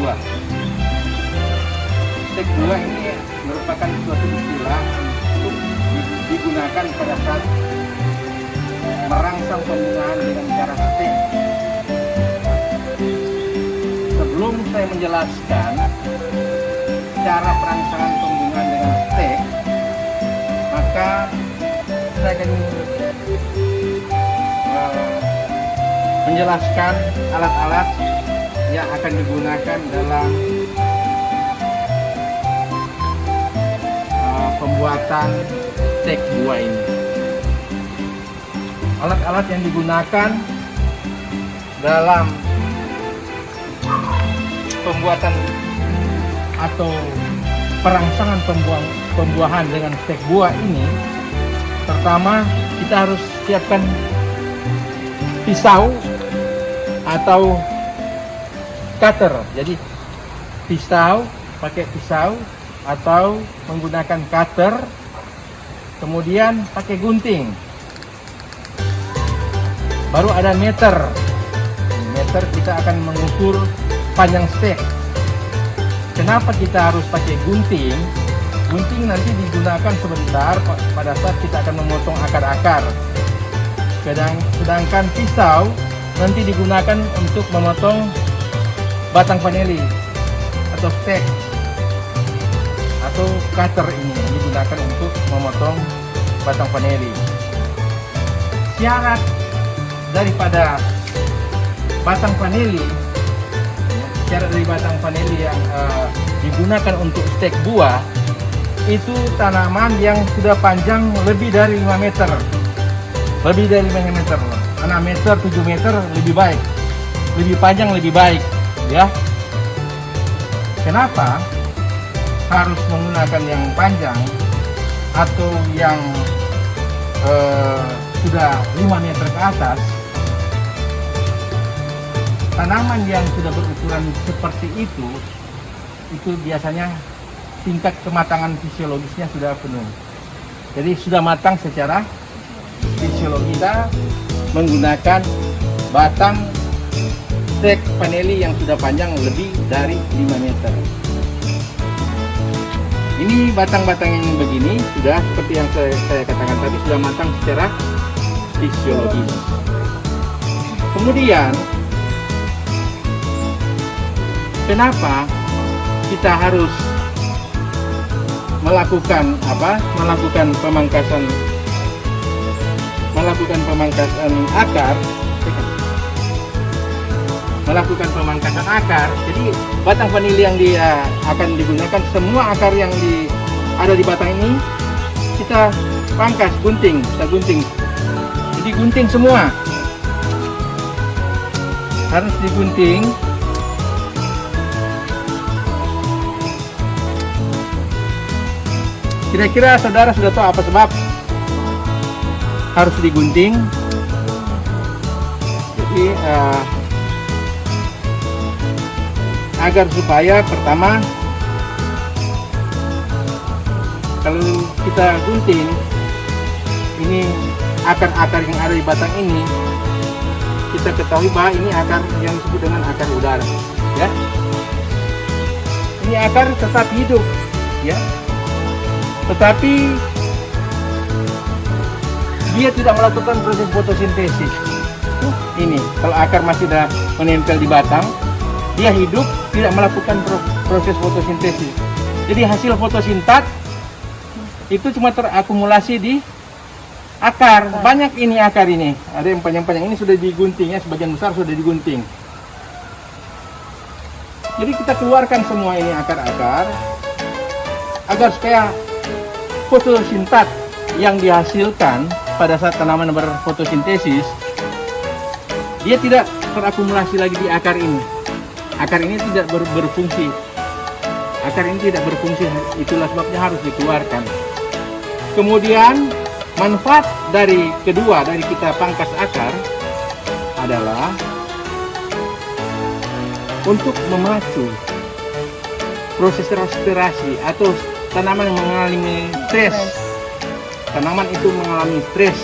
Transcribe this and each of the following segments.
buah. Stek buah ini merupakan suatu istilah untuk digunakan pada saat merangsang pembungaan dengan cara stek. Sebelum saya menjelaskan cara perangsangan pembungaan dengan stek, maka saya akan menjelaskan alat-alat yang akan digunakan dalam pembuatan stek buah ini. Alat-alat yang digunakan dalam pembuatan atau perangsangan pembuahan dengan stek buah ini, pertama kita harus siapkan pisau atau cutter. Jadi pakai pisau atau menggunakan cutter, kemudian pakai gunting. Baru ada meter. Meter kita akan mengukur panjang stek. Kenapa kita harus pakai gunting? Gunting nanti digunakan sebentar pada saat kita akan memotong akar-akar. Sedangkan pisau nanti digunakan untuk memotong batang vanili atau stek, atau cutter ini digunakan untuk memotong batang vanili. Syarat daripada batang vanili, syarat dari batang vanili yang digunakan untuk stek buah itu tanaman yang sudah panjang lebih dari 5 meter. Lebih dari 5 meter, 6 meter, 7 meter lebih baik, lebih panjang lebih baik, ya. Kenapa harus menggunakan yang panjang atau yang sudah 5 meter ke atas? Tanaman yang sudah berukuran seperti itu biasanya tingkat kematangan fisiologisnya sudah penuh. Jadi sudah matang secara fisiologi. Kita menggunakan batang stek vanili yang sudah panjang lebih dari 5 meter. Ini batang-batang yang begini sudah seperti yang saya katakan tadi, sudah matang secara fisiologis. Kemudian kenapa kita harus melakukan pemangkasan akar? Jadi batang vanili yang akan digunakan, semua akar yang ada di batang ini kita pangkas, gunting. Jadi gunting semua, harus digunting. Kira-kira saudara sudah tahu apa sebab harus digunting? Jadi agar supaya pertama, kalau kita gunting ini akar-akar yang ada di batang ini, kita ketahui bahwa ini akar yang disebut dengan akar udara, ya. Ini akar tetap hidup, ya. Tetapi dia tidak melakukan proses fotosintesis. Ini kalau akar masih sudah menempel di batang, dia hidup, tidak melakukan proses fotosintesis. Jadi hasil fotosintat itu cuma terakumulasi di akar. Banyak ini akar ini, ada yang panjang-panjang, ini sudah digunting, ya, sebagian besar sudah digunting. Jadi kita keluarkan semua ini akar-akar agar supaya fotosintat yang dihasilkan pada saat tanaman berfotosintesis dia tidak terakumulasi lagi di akar ini. Akar ini tidak berfungsi. Akar ini tidak berfungsi, itulah sebabnya harus dikeluarkan. Kemudian manfaat dari kedua dari kita pangkas akar adalah untuk memacu proses respirasi atau tanaman mengalami stres. Tanaman itu mengalami stres.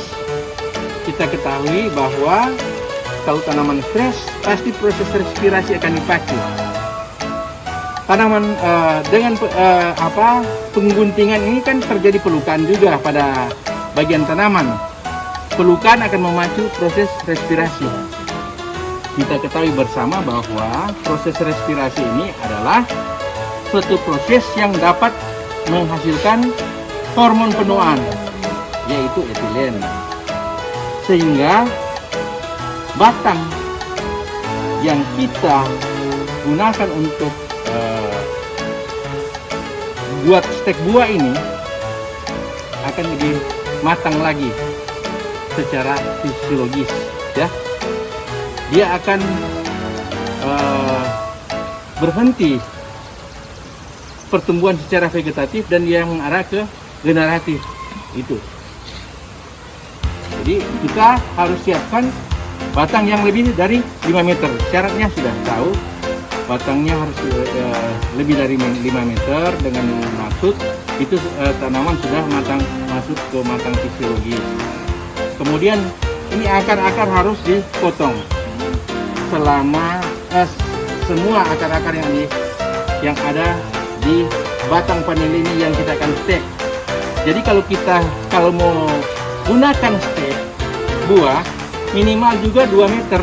Kita ketahui bahwa kalau tanaman stres, pasti proses respirasi akan dipacu. tanaman dengan pengguntingan ini kan terjadi pelukan juga pada bagian tanaman. Pelukan akan memacu proses respirasi. Kita ketahui bersama bahwa proses respirasi ini adalah suatu proses yang dapat menghasilkan hormon penuaan, yaitu etilen. Sehingga batang yang kita gunakan untuk buat stek buah ini akan lebih matang lagi secara fisiologis, ya. Dia akan berhenti pertumbuhan secara vegetatif dan dia mengarah ke generatif itu. Jadi kita harus siapkan batang yang lebih dari 5 meter. Syaratnya sudah tahu, batangnya harus lebih dari 5 meter dengan maksud itu tanaman sudah masuk ke matang fisiologis. Kemudian ini akar-akar harus dipotong selama semua akar-akar yang ada di batang panel ini yang kita akan stek. Jadi kalau mau gunakan stek buah minimal juga 2 meter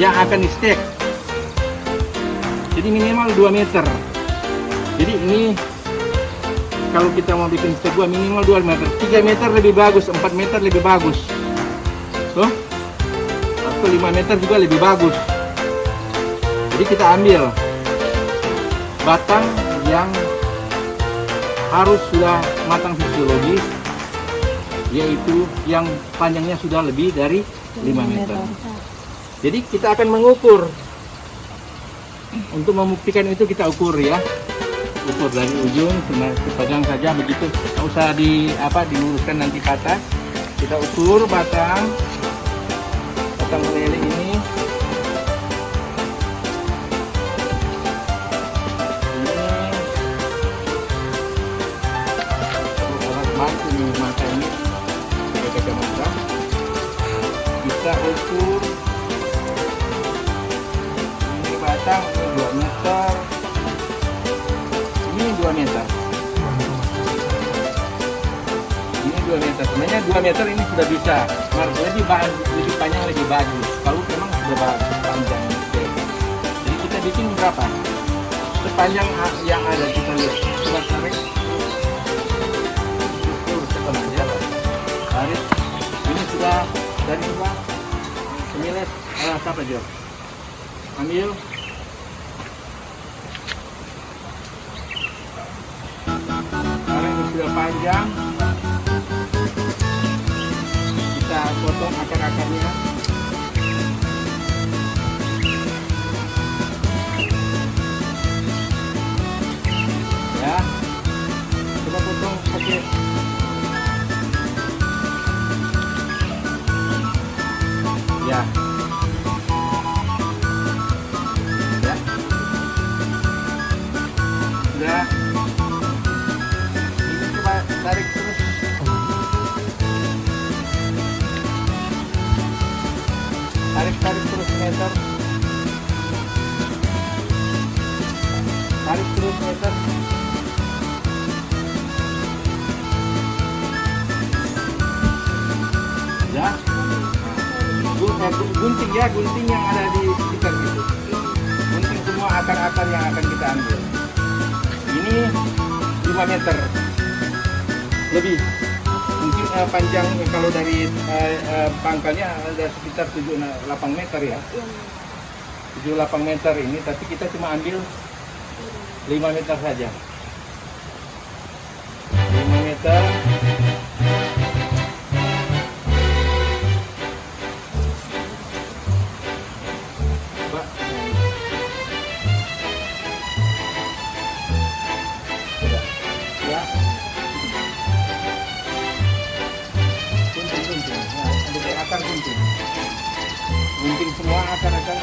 yang akan di stek. Jadi minimal 2 meter. Jadi ini kalau kita mau bikin stek buah minimal 2 meter. 3 meter lebih bagus, 4 meter lebih bagus. Tuh. Atau 5 meter juga lebih bagus. Jadi kita ambil batang yang harus sudah matang fisiologis, yaitu yang panjangnya sudah lebih dari 5 meter. Jadi kita akan mengukur. Untuk membuktikan itu kita ukur, ya. Ukur dari ujung, cuma dipegang saja begitu. Tidak usah diluruskan nanti patah. Kita ukur batang meleleh ini. Mata ini pakai kacamata. Kita ukur ini batang ini 2 meter, ini 2 meter, ini 2 meter. Sebenarnya 2 meter ini sudah bisa, lebih panjang lebih bagus. Kalau memang sudah panjang, jadi kita bikin berapa? Sepanjang yang ada kita lihat. Coba tarik. Tarik. Ini sudah dari bawah. Sembilan. Apa Jo? Ambil. Karena ini sudah panjang, kita potong akar-akarnya. Ya, kita potong pakai ya. Sudah. Ini coba tarik terus. Tarik terus meter. Tarik terus meter. Ya. Gunting ya, gunting yang ada di sekitar itu. Gunting semua akar-akar yang akan kita ambil. Ini 5 meter lebih. Mungkin panjang kalau dari pangkalnya ada sekitar 7-8 meter ya. 7-8 meter ini, tapi kita cuma ambil 5 meter saja. 5 meter. Gunting semua akar-akar.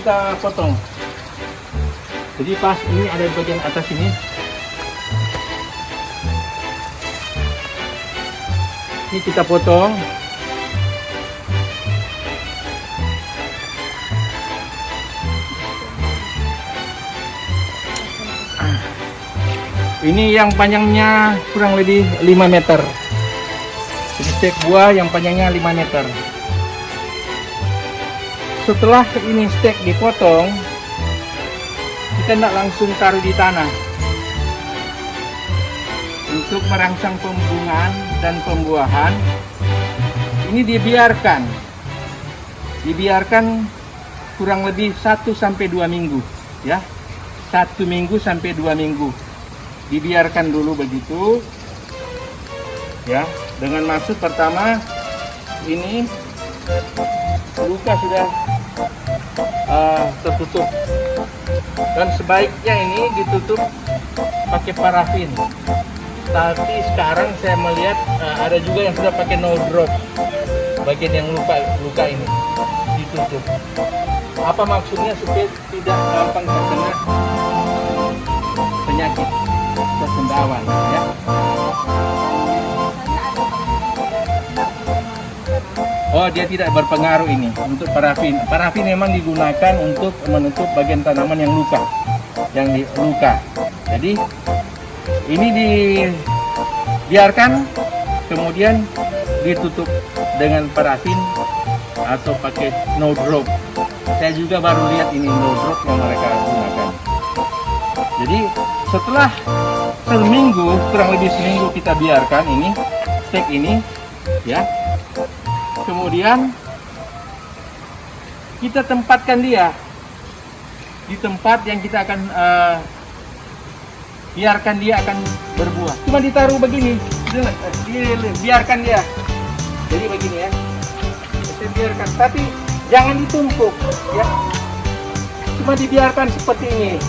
kita potong. Jadi pas ini ada di bagian atas ini. Ini kita potong. Ini yang panjangnya kurang lebih 5 meter. Ini steak buah yang panjangnya 5 meter. Setelah ini steak dipotong, kita tidak langsung taruh di tanah. Untuk merangsang pembungaan dan pembuahan, ini dibiarkan kurang lebih 1 sampai 2 minggu, ya. 1 minggu sampai 2 minggu. Dibiarkan dulu begitu, ya. Dengan maksud pertama, ini luka sudah tertutup, dan sebaiknya ini ditutup pakai parafin. Tapi sekarang saya melihat ada juga yang sudah pakai no drop. Bagian yang luka ini ditutup. Apa maksudnya? Supaya tidak gampang terkena penyakit bersendawan, ya. Oh, dia tidak berpengaruh ini untuk parafin. Parafin memang digunakan untuk menutup bagian tanaman yang luka, Jadi ini dibiarkan, kemudian ditutup dengan parafin atau pakai no drop. Saya juga baru lihat ini no drop yang mereka gunakan. Jadi setelah seminggu, kurang lebih seminggu kita biarkan ini steak ini, ya. Kemudian kita tempatkan dia di tempat yang kita akan biarkan dia akan berbuah. Cuma ditaruh begini, biarkan dia. Jadi begini, ya. Kita biarkan, tapi jangan ditumpuk, ya. Cuma dibiarkan seperti ini.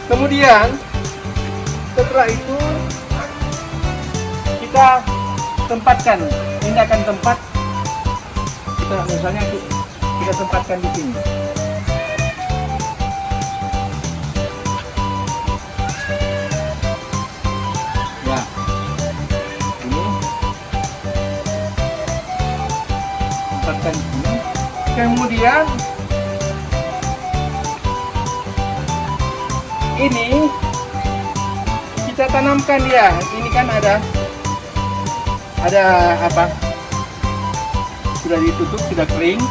Kemudian setelah itu kita tempatkan, pindahkan tempat. Kita misalnya kita tempatkan di sini. Ya, ini tempatkan di sini. Kemudian ini kita tanamkan dia. Ini kan ada apa? Sudah ditutup, sudah kering,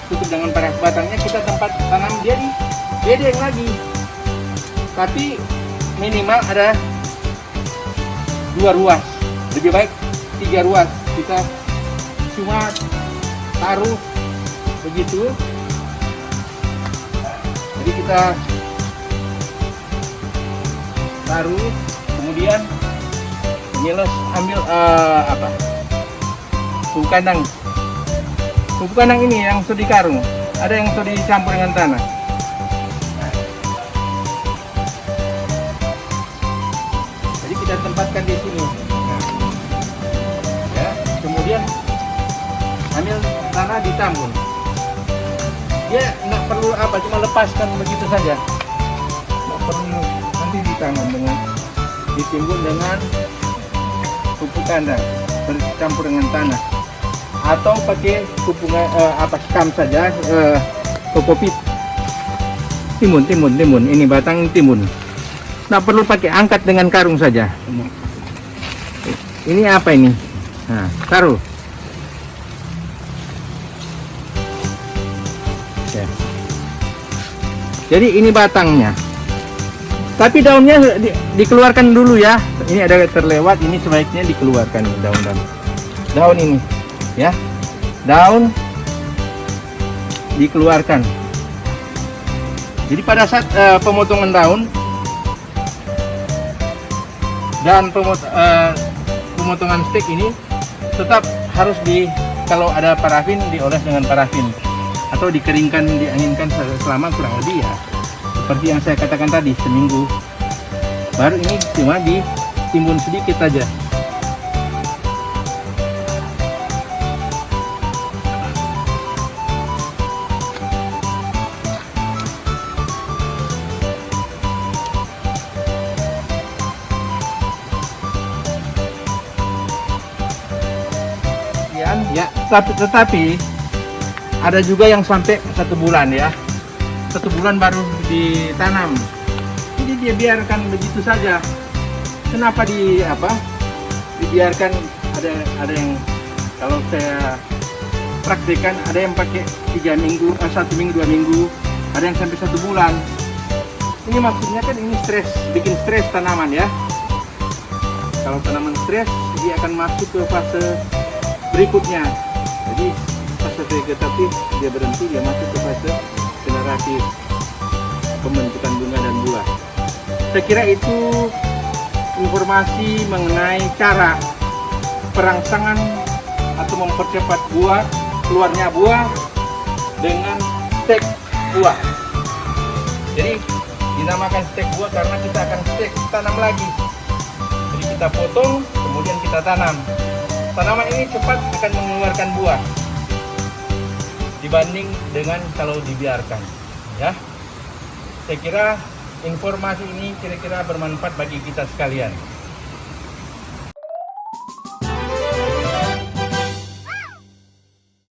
tutup dengan paras batangnya. Kita tanam dia di bedeng lagi, tapi minimal ada 2 ruas, lebih baik 3 ruas. Kita cuma taruh begitu. Jadi kita taruh, kemudian ambil pupuk kandang ini yang sudah dikarung, ada yang sudah dicampur dengan tanah. Jadi kita tempatkan di sini, ya. Kemudian ambil tanah ditambun. Dia nggak perlu cuma lepaskan begitu saja, nggak perlu nanti ditanam dengan ditimbun dengan pupuk kandang bercampur dengan tanah, atau pakai pupuk skam saja, kokopit, timun. Ini batang timun. Nggak perlu pakai, angkat dengan karung saja. Ini apa ini? Nah, taruh. Ya. Jadi ini batangnya. Tapi daunnya dikeluarkan dulu, ya. Ini ada terlewat, ini sebaiknya dikeluarkan daun ini, ya. Daun dikeluarkan. Jadi pada saat pemotongan daun dan pemotongan steak ini tetap harus kalau ada parafin, dioles dengan parafin atau dikeringkan, dianginkan selama kurang lebih, ya, seperti yang saya katakan tadi, seminggu. Baru ini cuma ditimbun sedikit saja. tetapi ada juga yang sampai 1 bulan ya. 1 bulan baru ditanam. Jadi dia biarkan begitu saja. Kenapa dibiarkan? Ada yang kalau saya praktekkan ada yang pakai 3 minggu, 1 minggu, 2 minggu, ada yang sampai 1 bulan. Ini maksudnya kan ini bikin stres tanaman ya. Kalau tanaman stres, dia akan masuk ke fase berikutnya. Jadi fase vegetatif dia berhenti, dia masuk ke fase generatif, pembentukan bunga dan buah. Saya kira itu informasi mengenai cara perangsangan atau mempercepat keluarnya buah dengan stek buah. Jadi dinamakan stek buah karena kita akan stek tanam lagi. Jadi kita potong, kemudian kita tanam. Tanaman ini cepat akan mengeluarkan buah dibanding dengan kalau dibiarkan. Ya, saya kira informasi ini kira-kira bermanfaat bagi kita sekalian.